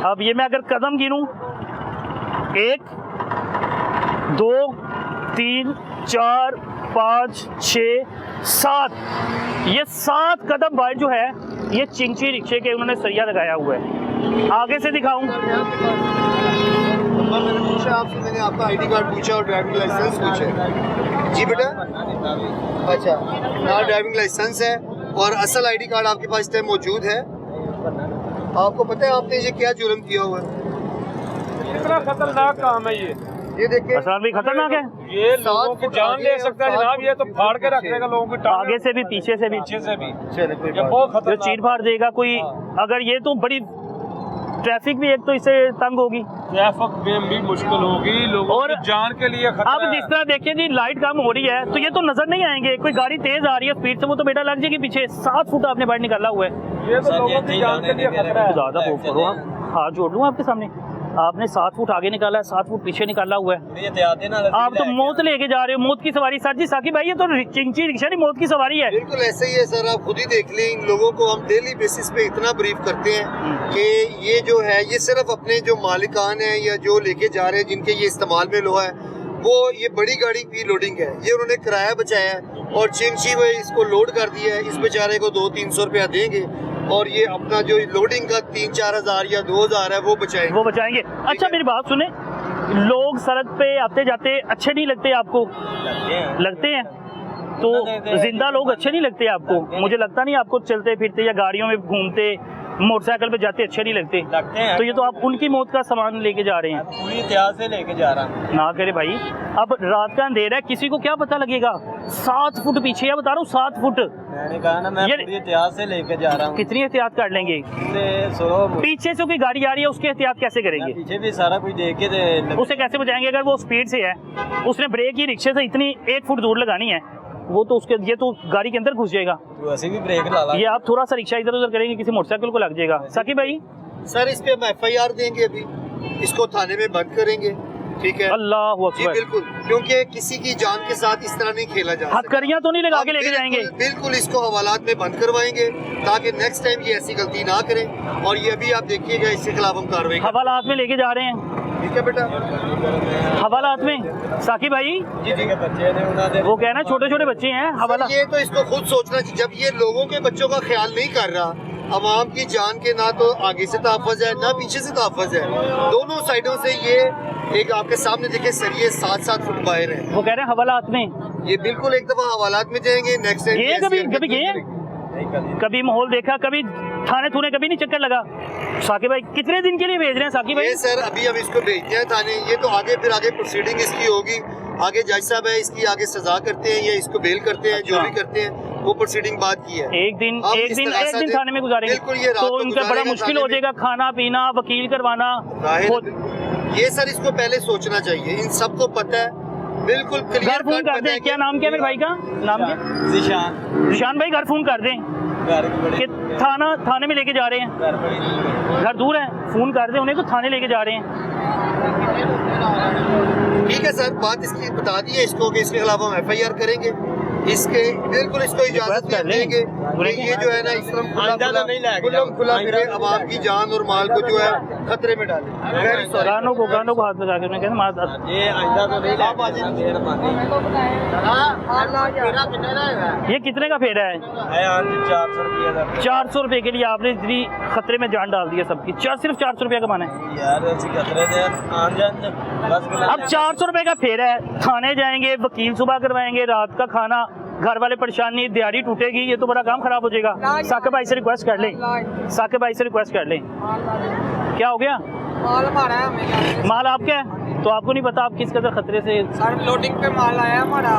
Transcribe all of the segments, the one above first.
अब ये मैं अगर कदम गिनूं 1 2 3 4 5 6 7, ये 7 कदम बाहर जो है ये चिंची रिक्शे के उन्होंने सरिया लगाया हुआ है। आगे से दिखाऊं। मैंने पूछा आपसे, मैंने आपका आईडी कार्ड पूछा और ड्राइविंग लाइसेंस पूछा। जी बेटा, अच्छा ना ड्राइविंग लाइसेंस है और असल आईडी कार्ड आपके पास इस टाइम मौजूद है। आपको पता है आपने ये क्या जुर्म किया हुआ है? कितना खतरनाक काम है ये देखिए असलान भी खतरनाक है, ये लोगों की जान ले सकता है जनाब। ये तो फाड़ के रख देगा लोगों की, आगे से भी पीछे से भी ये बहुत जो खतरनाक चीर फाड़ देगा कोई। अगर ये तो बड़ी ट्रैफिक भी एक तो इससे तंग होगी, ट्रैफिक में भी मुश्किल होगी, लोगों और की जान के लिए खतरा अब जिस तरह देखिए जी लाइट कम हो रही है तो ये तो नजर नहीं आएंगे। कोई गाड़ी तेज आ रही है स्पीड से, वो तो बेटा लग जाएगी पीछे। 7 फुट आपने बाहर निकाला हुआ है, ये तो लोगों की जान के लिए खतरा है। ज्यादा खूब करो, हाथ जोड़ लूँ आपके सामने। आपने 7 फुट आगे निकाला है, 7 फुट पीछे निकाला हुआ है। आप तो मौत लेके जा रहे हो, मौत की सवारी। सर जी साकिब भाई ये तो चिंची रिक्शा नहीं, मौत की सवारी है। बिल्कुल ऐसे ही है सर, आप खुद ही देख लें। इन लोगों को हम डेली बेसिस पे इतना ब्रीफ करते हैं कि ये जो है ये सिर्फ अपने जो मालिकान है या जो लेके जा रहे हैं जिनके ये इस्तेमाल में लो है, वो ये बड़ी गाड़ी की लोडिंग है, ये उन्होंने किराया बचाया है और चिंची में इसको लोड कर दिया है। इस बेचारे को 200-300 रुपया देंगे और ये अपना जो लोडिंग का 3-4 हज़ार या 2,000 है वो बचाएंगे। अच्छा मेरी बात सुने, लोग सड़क पे आते जाते अच्छे नहीं लगते आपको? लगते हैं तो जिंदा लोग अच्छे नहीं लगते आपको? मुझे लगता नहीं आपको चलते फिरते या गाड़ियों में घूमते मोटरसाइकिल पे जाते अच्छे नहीं लगते हैं। तो ये तो आप उनकी मौत का सामान लेके जा रहे हैं। पूरी इतिहास से लेके जा रहा हूँ ना करे भाई, अब रात का अंधेरा है, किसी को क्या पता लगेगा? 7 फुट पीछे है, बता रहा हूँ 7 फुट। मैंने कहा ना मैं पूरी इतिहास से लेके जा रहा हूँ। कितनी एहतियात कर लेंगे? पीछे से कोई गाड़ी आ रही है उसकी एहतियात कैसे करेंगे? पीछे भी सारा कुछ देख के उसे कैसे बचाएंगे? अगर वो स्पीड से है, उसने ब्रेक ही रिक्शे से इतनी 1 फुट दूर लगानी है, वो तो उसके ये तो गाड़ी के अंदर घुस जाएगा। तो ऐसे भी ब्रेक ला ये आप थोड़ा सा रिक्शा इधर उधर करेंगे किसी मोटरसाइकिल को लग जाएगा। साकिब भाई सर इस पे हम FIR देंगे, अभी इसको थाने में बंद करेंगे, ठीक है? अल्लाह अकबर। बिल्कुल, क्योंकि किसी की जान के साथ इस तरह नहीं खेला जा सकता। हथकड़ियां तो नहीं लगा के लेके जाएंगे? बिल्कुल इसको हवालात में बंद करवाएंगे ताकि नेक्स्ट टाइम ये ऐसी गलती ना करें। और ये अभी आप देखिएगा इसके खिलाफ हम कार्रवाई हवालात में लेके जा रहे हैं। ठीक है बेटा, हवालात में साकिब भाई बच्चे ने वो कहना छोटे छोटे बच्चे हैं हवाला। ये तो इसको खुद सोचना चाहिए। जब ये लोगों के बच्चों का ख्याल नहीं कर रहा, अवाम की जान के ना तो आगे से तहफ़्फ़ुज़ है ना पीछे से तहफ़्फ़ुज़ है, दोनों साइडों से ये एक आपके सामने देखे सरिये 7-7 फुट बाहर है। वो कह रहे हैं हवालात में। ये बिल्कुल एक दफा हवालात में जाएंगे, नेक्स्ट टाइम कभी गए, कभी माहौल देखा, कभी थाने थूने कभी नहीं चक्कर लगा? साकिब भाई कितने दिन के लिए भेज रहे हैं साकिब भाई? ये सर अभी हम इसको भेजते हैं थाने, ये तो आगे फिर आगे प्रोसीडिंग इसकी होगी। आगे जज साहब है, इसकी आगे सजा करते हैं या इसको बेल करते हैं, जो भी करते हैं वो प्रोसीडिंग बात की है। एक दिन थाने में गुजारेंगे तो उनका बड़ा मुश्किल हो जाएगा, खाना पीना, वकील करवाना। ये सर इसको पहले सोचना चाहिए, इन सबको पता है बिल्कुल क्लियर। घर फोन कर दें, क्या नाम क्या मेरे भाई का? नाम क्या? जिशान भाई घर फोन कर दें कि थाने में लेके जा रहे हैं। घर दूर है, फोन कर दें उन्हें तो थाने लेके जा रहे हैं। ठीक है सर, बात इसकी बता दी है इसको कि इसके खिलाफ हम FIR करेंगे, इसके बिल्कुल इसको इजाजत देंगे। ये जो है ना इस तरह खुला फिरे अवाम की जान और माल को जो है खतरे में डाले। गानों को हाथ लगा के ये कितने का फेरा है? 400 रुपए के लिए आपने इतनी खतरे में जान डाल दी है सबकी। सिर्फ 400 रुपया कमाना है यार, अब 400 रुपए का फेरा है, थाने जाएंगे, वकील सुबह करवाएंगे, रात का खाना, घर वाले परेशानी, दिहाड़ी टूटेगी, ये तो बड़ा काम खराब हो जाएगा। साकिब भाई से रिक्वेस्ट कर लें, साकिब भाई से रिक्वेस्ट कर लें। क्या हो गया? माल आपका है तो आपको नहीं पता आप किस कदर खतरे से। सर लोडिंग पे माल आया हमारा।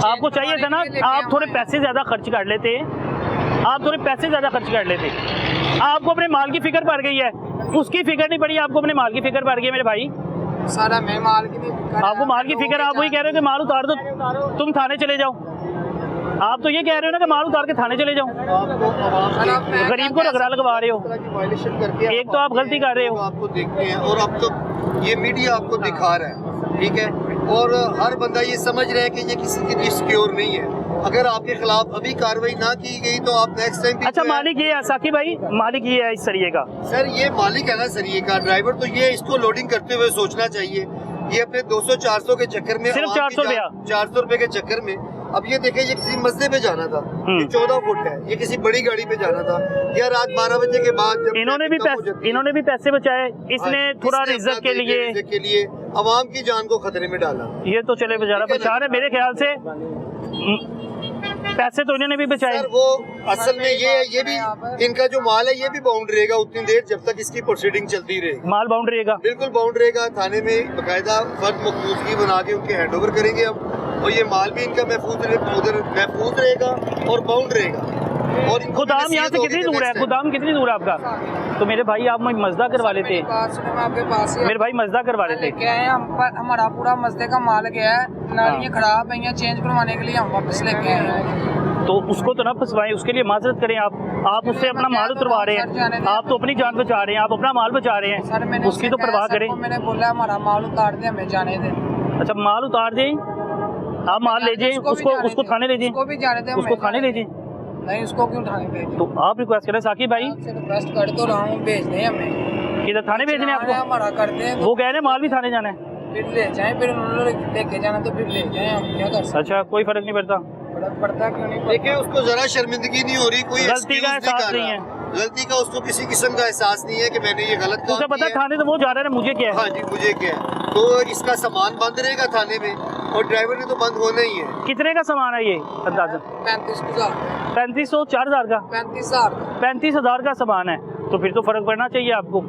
आपको चाहिए था ना, आप थोड़े पैसे ज्यादा खर्च कर लेते, आप थोड़े पैसे ज्यादा खर्च कर लेते। आपको अपने माल की फिक्र पड़ गई है, उसकी फिक्र नहीं पड़ी, आपको अपने माल की फिक्र पड़ गई है मेरे भाई। सारा मैं माल की नहीं फिक्र, आपको माल की फिक्र, आप वही कह रहे हो कि माल उतार दो तुम थाने चले जाओ। आप तो ये कह रहे हो ना कि माल उतार के थाने चले जाओ, गरीब को रगड़ा लगवा रहे हो। एक तो आप गलती कर रहे हो, आपको देखते हैं और अब तो ये मीडिया आपको दिखा रहा है, ठीक है, और हर बंदा ये समझ रहा है कि ये किसी के लिए सिक्योर नहीं है। अगर आपके खिलाफ अभी कार्रवाई ना की गई तो आप नेक्स्ट टाइम अच्छा मालिक ये है साकिब भाई, मालिक ये है इस सरिये का। सर ये मालिक है ना सरिये का, ड्राइवर तो ये इसको लोडिंग करते हुए सोचना चाहिए। ये अपने 200-400 के चक्कर में, सिर्फ 400 रुपया, 400 रुपए के चक्कर में। अब ये देखें, ये किसी मसले पे जाना था, ये 14 फुट है, ये किसी बड़ी गाड़ी पे जाना था, या रात 12 बजे के बाद जब इन्होंने भी पैसे बचाए, इसने थोड़ा रिजक के लिए अवाम की जान को खतरे में डाला। ये तो चले बेचारा बचा रहे, मेरे ख्याल से पैसे तो इन्होंने भी बचाए। सर वो असल में ये भी इनका जो माल है ये भी बाउंड रहेगा उतनी देर जब तक इसकी प्रोसीडिंग चलती रहेगी। माल बाउंड रहेगा, बिल्कुल बाउंड रहेगा। थाने में बकायदा फर्द मखसूसगी बना के उनके हैंड ओवर करेंगे अब, और ये माल भी इनका महफूज रहेगा और बाउंड रहेगा। और खुदाम यहाँ से कितनी दूर है? खुदाम कितनी दूर है आपका? तो मेरे भाई आप मजदा करवा लेते हैं, आपके पास मेरे भाई मजदा करवा लेते। क्या है, हमारा पूरा मजदे का माल गया है, नालियाँ खराब है, चेंज करवाने के लिए हम वापस लेके आए हैं। तो उसको तो ना फंसवाएं, उसके लिए माजरत करें। आप उससे अपना माल उतरवा रहे हैं, आप तो अपनी जान बचा रहे हैं, आप अपना माल बचा रहे हैं, उसकी तो परवाह करें। मैंने बोला हमारा माल उतार दे, हमें जाने दे। अच्छा माल उतार दें, आप माल ले जाए, उसको थाने ले जाए, उसको भी जाने दे, उसको थाने ले जाए। नहीं उसको क्यों थाने भेजें? तो आप रिक्वेस्ट करें साकिब भाई, रिक्वेस्ट कर तो रहा हूँ, भेज दें हमें। किधर थाने भेजने आपको? हमारा करते हैं, वो कह रहे हैं माल भी थाने जाना है। फिर ले जाएं, फिर उन्होंने लेके जाना तो फिर ले जाएं, हम क्या कर सकते हैं? अच्छा कोई फर्क नहीं पड़ता, फर्क पड़ता क्यों नहीं? देखिए उसको जरा शर्मिंदगी नहीं हो रही, कोई गलती का एहसास नहीं है, गलती का उसको किसी किस्म का एहसास नहीं है कि मैंने ये गलत काम उसे पता किया है। थाने तो वो जा रहा है, मुझे क्या है? हाँ जी मुझे क्या है, तो इसका सामान बंद रहेगा थाने में और ड्राइवर ने तो बंद होना ही है। कितने का सामान है ये अंदाजा? 35,000 3500 4000 का? 35,000 35,000 का सामान है, तो फिर तो फर्क पड़ना चाहिए आपको।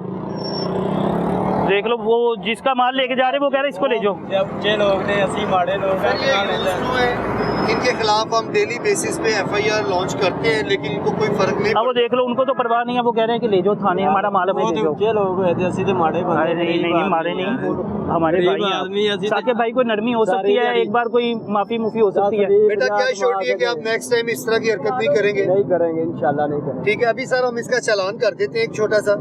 देख लो वो जिसका माल लेके जा रहे हैं वो कह रहे इसको ले जाओ। अच्छे लोग ने, असली माड़े लोग सर ये यूज़ है, इनके खिलाफ हम डेली बेसिस पे FIR लॉन्च करते हैं, लेकिन इनको कोई फर्क नहीं अब वो देख लो, उनको तो परवाह नहीं है, वो कह रहे हैं कि ले जाओ थाने, हमारा माल हमें ले जाओ। अच्छे लोग हुए थे, असली तो माड़े बंदे। नहीं मारे नहीं, हमारे भाई हैं। साकिब भाई कोई नरमी हो सकती है, एक बार कोई माफी मुफी हो सकती है। बेटा क्या शोर्टी है कि आप नेक्स्ट टाइम इस तरह की हरकत नहीं करेंगे? नहीं करेंगे इंशाल्लाह, नहीं करेंगे। ठीक है, अभी सर हम इसका चालान कर देते हैं एक छोटा सा,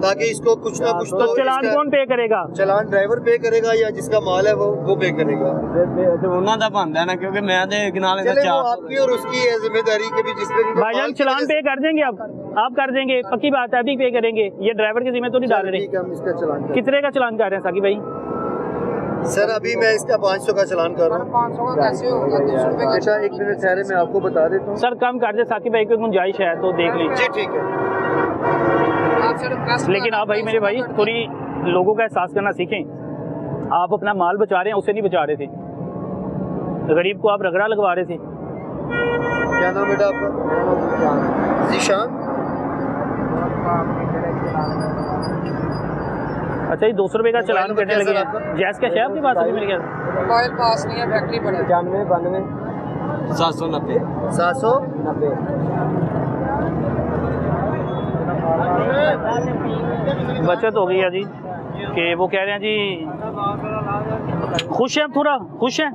ताकि इसको कुछ ना कुछ तो चालान कौन पे करेगा? चालान ड्राइवर पे करेगा या जिसका माल है वो पे करेगा। ਉਹਨਾਂ ਦਾ ਬੰਦਾ ना, क्योंकि मैं तो गिनाले चले वो आपकी और उसकी है जिम्मेदारी के भी, जिसपे भी भाईजान चालान पे कर देंगे आप कर देंगे, पक्की बात है, अभी पे करेंगे। ये ड्राइवर की जिम्मे तो नहीं डाल रहे। ठीक है, हम इसका चालान कर। कितने का चालान कर रहे हैं साकिब भाई? सर अभी मैं इसका 500 का चालान कर रहा हूँ। 500 का कैसे होगा? 200 रुपए का। बेटा एक मिनट ठहरे, मैं आपको बता देता हूँ। सर कम कर दे साकिब भाई, कोई गुंजाइश है तो देख लीजिए। जी ठीक है। आपसे रिक्वेस्ट लेकिन आप भाई मेरे भाई थोड़ी लोगों का एहसास करना सीखें। आप अपना माल बचा रहे हैं, उसे नहीं बचा रहे थे, गरीब को आप रगड़ा लगवा रहे थे। क्या नाम बेटा आपका? जीशान। अच्छा ये 200 रुपए का चालान करने लगे हैं। जैस का है आपके पास अभी मेरे ख्याल? मोबाइल पास नहीं है, फैक्ट्री पड़ी है। 95 92 790 790। बचत हो गई है जी, कि वो कह रहे हैं जी खुश हैं, थोड़ा खुश हैं।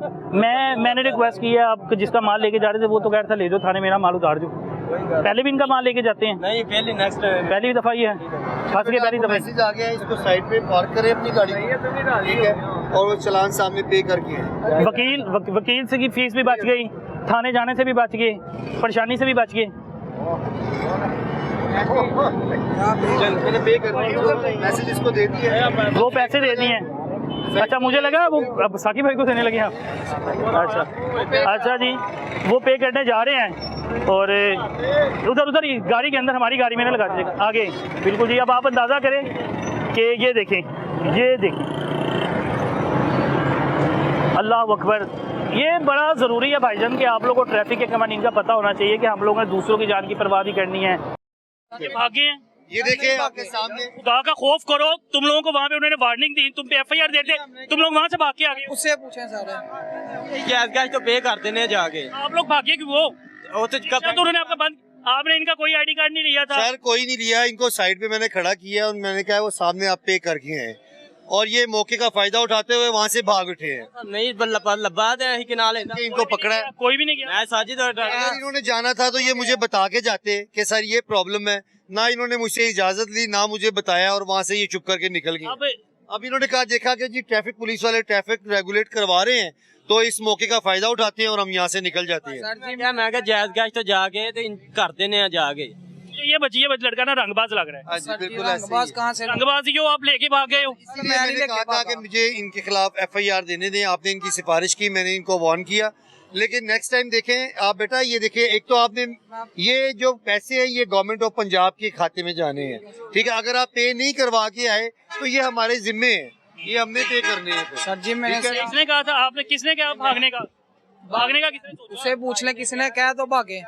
मैंने रिक्वेस्ट की है, आप जिसका माल लेके जा रहे थे वो तो कह रहा था ले जाओ थाने, मेरा माल उतार दो। पहले भी इनका माल लेके जाते हैं? नहीं, पहली दफा ही है, फंस गए पहली दफा। मैसेज आ गया है, इसको साइड पे पार्क करें अपनी गाड़ी, ठीक है, और वो चालान सामने पे करके है। वकील से की फीस भी बच गई, थाने जाने से भी बच गए, परेशानी से भी बच गए। मैंने पे कर दिया, मैसेज इसको दे दिया है। वो पैसे दे दिए हैं? अच्छा मुझे लगा वो अब साकिब भाई को देने लगे आप। अच्छा जी, वो पे करने जा रहे हैं और उधर ही गाड़ी के अंदर, हमारी गाड़ी में ना लगा दीजिएगा आगे। बिल्कुल जी, अब आप अंदाज़ा करें कि ये देखें अल्लाह अकबर। ये बड़ा ज़रूरी है भाईजान कि आप लोगों को ट्रैफिक के कवानीन का पता होना चाहिए कि हम लोगों ने दूसरों की जान की परवाह भी करनी है। भागे हैं, ये देखें आपके सामने। खुदा का खौफ करो, तुम लोगों को वहाँ पे उन्होंने वार्निंग दी, तुम पे FIR देते, तुम लोग वहाँ से भाग के आ गए। उससे पूछें सारे, गैस तो पे कर देने जाके। आप लोग भागे क्यों? वो तो उन्होंने आपका बंद, आपने इनका कोई ID कार्ड नहीं लिया था? सर कोई नहीं लिया, इनको साइड पे मैंने खड़ा किया और मैंने कहा वो सामने आप पे करके हैं, और ये मौके का फायदा उठाते हुए वहाँ से भाग उठे हैं। नहीं लब्बा दे इनको पकड़ा है, कोई भी नहीं गया। मैं साजिद और अगर इन्होंने जाना था तो ये मुझे बता के जाते कि सर ये प्रॉब्लम है, ना इन्होंने मुझसे इजाजत ली, ना मुझे बताया, और वहाँ से ये चुप करके निकल गए। अब अब इन्होंने कहा देखा कि जी ट्रैफिक पुलिस वाले ट्रैफिक रेगुलेट करवा रहे हैं तो इस मौके का फायदा उठाते हैं और हम यहाँ से निकल जाते हैं। सर जी मैं क्या जायज गश्त तो जाके ते कर देने हैं जाके। ये लड़का ना रंगबाज लग रहा है। हाँ जी, सर जी, बिल्कुल ऐसे ही रंगबाज है। कहाँ से रंगबाजी जो आप लेके भाग गए हो। इसलिए मैं नहीं मैंने लेके कहा था भागा। कि मुझे इनके खिलाफ FIR देने दें। आपने इनकी सिफारिश की, मैंने इनको वार्न किया, लेकिन नेक्स्ट टाइम देखें आप बेटा, ये देखें एक तो आपने ये जो पैसे हैं ये गवर्नमेंट ऑफ पंजाब के खाते में जाने हैं, ठीक है। अगर आप पे नहीं करवा के आए तो ये हमारे जिम्मे है, ये हमने पे करने हैं फिर। सर जी मैंने ठीक है। किसने कहा था आपने, किसने कहा भागने का किसने सोचा? उसे पूछ ले किसने कहा तो भागे।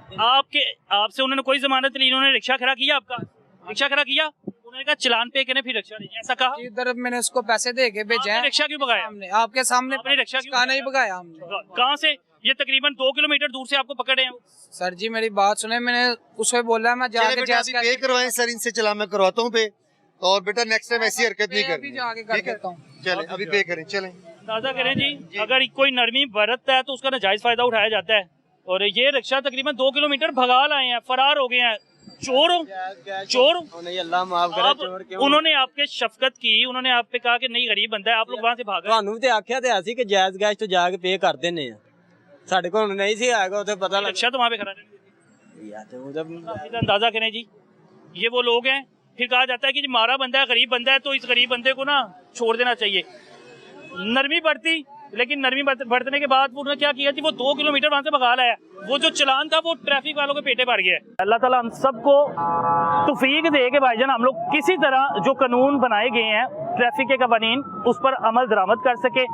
आपसे उन्होंने कोई जमानत ली, इन्होंने रिक्शा खड़ा किया, आपका रिक्शा खड़ा किया, उन्होंने कहा चलान पे करने फिर रिक्शा नहीं, ऐसा कहा? इधर मैंने उसको पैसे दे के भेजे आपने हैं। रिक्शा क्यों भगाया? हमने आपके सामने आपने रिक्शा क्यों कहा नहीं भगाया हमने। कहाँ से? ये तकरीबन 2 किलोमीटर दूर से आपको पकड़े हैं। सर जी मेरी बात सुने, मैंने उसे बोला मैं चले जाके बेटा अभी पे करवाएं सर, इनसे चला मैं करवाता हूँ पे, और बेटा नेक्स्ट टाइम ऐसी हरकत नहीं अभी जाके कर करनी। देता हूँ। चले अभी पे करें, चलें। ताज़ा करें जी, अगर कोई नरमी बरतता है तो उसका नाजायज फायदा उठाया जाता है। और ये रिक्शा तकरीबन 2 किलोमीटर भगा लाए हैं, फरार हो गए हैं। चोर नहीं अल्लाह माफ करे चोर क्यों। उन्होंने आपके शफकत की, उन्होंने आप पे कहा कि नहीं गरीब बंदा है, आप लोग वहाँ से भाग गए। ਤੁਹਾਨੂੰ ਤੇ ਆਖਿਆ ਤੇ ਅਸੀਂ ਕਿ ਜਾਇਜ਼ ਗਸ਼ਤ ਤੋਂ ਜਾ ਕੇ ਪੇ ਕਰ ਦਿੰਨੇ ਆ। ਸਾਡੇ ਕੋਲ ਨਹੀਂ ਸੀ ਆਏਗਾ ਉਥੇ ਪਤਾ ਲੱਗ रिक्शा तो वहाँ पे खड़ा नहीं। ਯਾ ਤੇ ਉਹਦਾ इसका अंदाजा करें जी, ये वो लोग हैं। फिर कहा जाता है कि जी मारा बंदा है, गरीब बंदा है, तो इस गरीब बंदे को ना छोड़ देना चाहिए। नरमी बढ़ती, लेकिन नरमी बढ़ने के बाद उन्होंने क्या किया जी, वो 2 किलोमीटर वहाँ से भगा लाया। वो जो चलान था वो ट्रैफिक वालों के पेटे भर गया। अल्लाह ताला हम सबको तौफीक दे के भाईजान हम लोग किसी तरह जो कानून बनाए गए हैं ट्रैफिक के कवानीन, उस पर अमल दरामद कर सके।